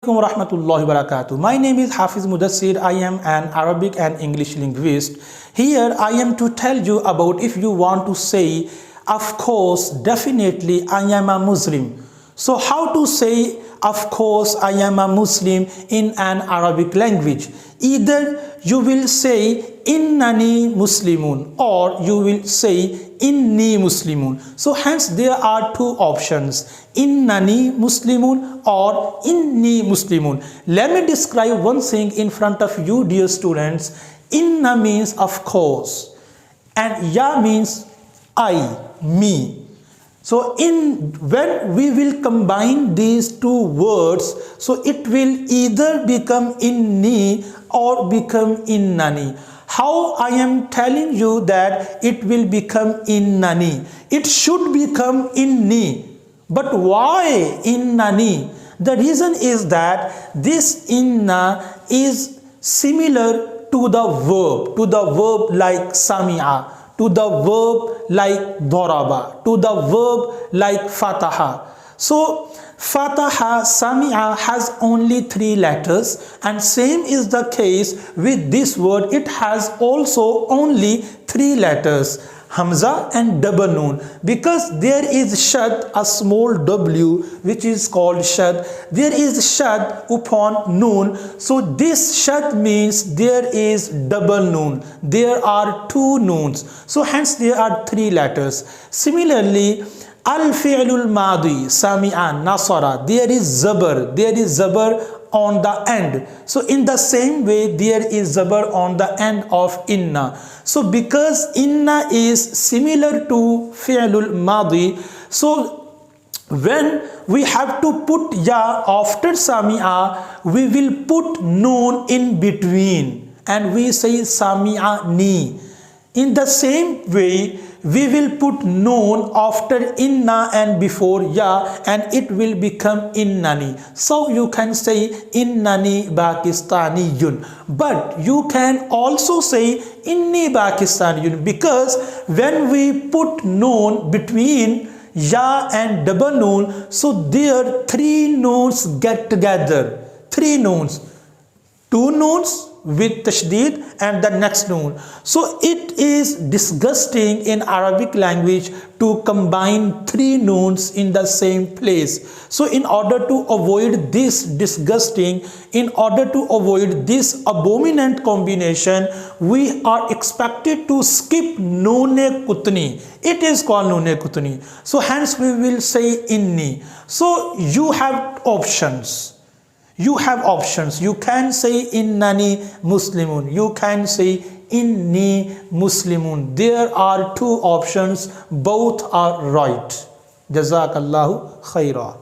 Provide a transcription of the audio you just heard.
alaikum wa rahmatullahi wa barakatuh. My name is Hafiz Mudassir. I am an Arabic and English linguist. Here I am to tell you about if you want to say, of course, definitely, I am a Muslim. So how to say, of course, I am a Muslim in an Arabic language? Either you will say, innani muslimun, or you will say, inni muslimun. So hence there are two options, innani muslimun or inni muslimun. Let me describe one thing in front of you, dear students. Inna means of course, and ya means I, me. So when we will combine these two words, so it will either become inni or become innani. How I am telling you that it will become innani? It should become inni. But why innani? The reason is that this inna is similar to the verb like sami'a, to the verb like daraba, to the verb like fataha. So fataha, sami'a has only 3 letters, and same is the case with this word. It has also only 3 letters, hamza and double noon, because there is shad, a small w, which is called shad. There is shad upon noon, so this shad means there is double noon. There are 2 noons, so hence there are 3 letters. Similarly, al-fi'lul madi, sami'a, nasara, there is zabar on the end. So in the same way, there is zabar on the end of inna. So because inna is similar to fi'lul madi, so when we have to put ya after sami'a, we will put noon in between and we say sami'a ni. In the same way, we will put noon after inna and before ya, and it will become innani. So you can say innani Pakistaniyun, but you can also say inni Pakistaniyun, because when we put noon between ya and double noon, so there 3 noons get together. 3 noons, 2 noons with tashdid and the next noon. So it is disgusting in Arabic language to combine 3 noons in the same place. So in order to avoid this disgusting, in order to avoid this abominant combination, we are expected to skip noone kutni. It is called noone kutni. So hence we will say inni. So you have options. You have options. You can say innani muslimun. You can say inni muslimun. There are 2 options. Both are right. Jazakallahu khaira.